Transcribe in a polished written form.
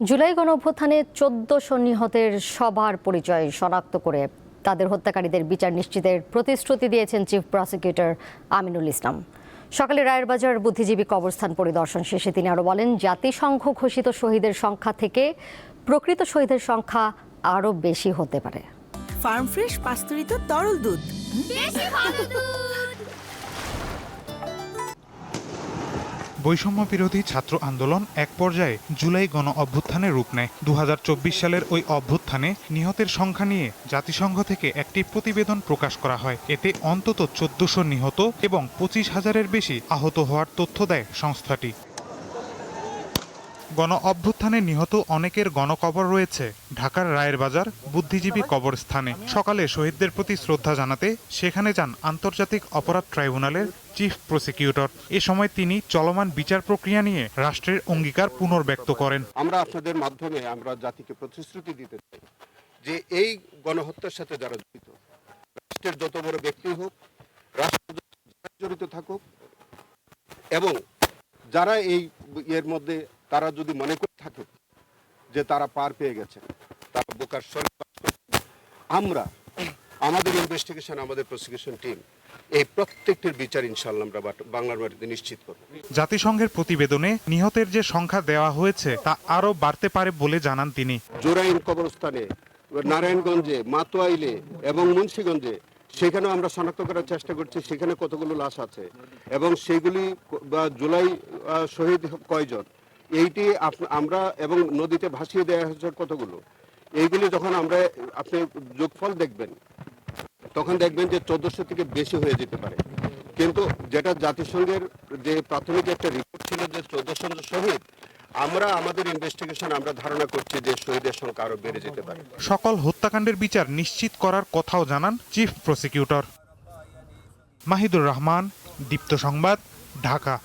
জুলাই গণঅভ্যুত্থানে ১৪০০ নিহতের সবার পরিচয় শনাক্ত করে তাদের হত্যাকারীদের বিচার নিশ্চিতের প্রতিশ্রুতি দিয়েছেন চিফ প্রসিকিউটর আমিনুল ইসলাম। সকালে রায়ের বাজার বুদ্ধিজীবী কবরস্থান পরিদর্শন শেষে তিনি আরও বলেন, জাতিসংঘ ঘোষিত শহীদের সংখ্যা থেকে প্রকৃত শহীদের সংখ্যা আরও বেশি হতে পারে। ফার্ম ফ্রেশ পাস্তুরিত তরল দুধ, বৈষম্য বিরোধী ছাত্র আন্দোলন এক পর্যায়ে জুলাই গণ অভ্যুত্থানে রূপ নেয়। ২০২৪ সালের ওই অভ্যুত্থানে নিহতের সংখ্যা নিয়ে জাতিসংঘ থেকে একটি প্রতিবেদন প্রকাশ করা হয়। এতে অন্তত ১৪০০ নিহত এবং ২৫,০০০-এর বেশি আহত হওয়ার তথ্য দেয় সংস্থাটি। গণ অভ্যুত্থানে নিহত অনেকের গণকবর রয়েছে ঢাকার রায়ের বাজার বুদ্ধিজীবী কবরস্থানে। সকালে শহীদদের প্রতি শ্রদ্ধা জানাতে সেখানে যান আন্তর্জাতিক অপরাধ ট্রাইব্যুনালের চিফ প্রসিকিউটর। এ সময় তিনি চলমান বিচার প্রক্রিয়া নিয়ে রাষ্ট্রের অঙ্গীকার পুনর্ব্যক্ত করেন। আমরা আপনাদের মাধ্যমে আমরা জাতিকে প্রতিশ্রুতি দিতে চাই যে এই গণহত্যার সাথে যারা জড়িত, রাষ্ট্রের যত বড় ব্যক্তি হোক, রাষ্ট্র জড়িত থাকুক, এবং যারা এই এর মধ্যে তারা যদি মনে করে থাকে যে তারা পার পেয়ে গেছে, তারা বোকার সরে, আমরা আমাদের ইনভেস্টিগেশন, আমাদের প্রসিকিউশন টিম এই প্রত্যেকটির বিচার ইনশাআল্লাহ আমরা বাংলার মাটিতে নিশ্চিত করব। জাতিসংঘের প্রতিবেদনে নিহতের যে সংখ্যা দেওয়া হয়েছে তা আরও বাড়তে পারে বলে জানান তিনি। জোরাইন কবরস্থানে, নারায়ণগঞ্জে, মাতোয়াইলে এবং মুন্সিগঞ্জে সেখানেও আমরা শনাক্ত করার চেষ্টা করছি সেখানে কতগুলো লাশ আছে এবং সেগুলি বা জুলাই শহীদ কয়জন, এইটি আমরা এবং নদীতে ভাসিয়ে দেওয়া হয়েছে কতগুলো, এইগুলি যখন আমরা আপনি যোগফল দেখবেন তখন দেখবেন যে ১৪০০ থেকে বেশি হয়ে যেতে পারে। কিন্তু যেটা জাতিসংঘের যে প্রাথমিক একটা রিপোর্ট ছিল যে ১৪০০ শহীদ, আমরা আমাদের ইনভেস্টিগেশন আমরা ধারণা করছি যে শহীদের সংখ্যা আরো বেড়ে যেতে পারে। সকল হত্যাকাণ্ডের বিচার নিশ্চিত করার কথাও জানান চিফ প্রসিকিউটর। মাহিদুর রহমান, দীপ্ত সংবাদ, ঢাকা।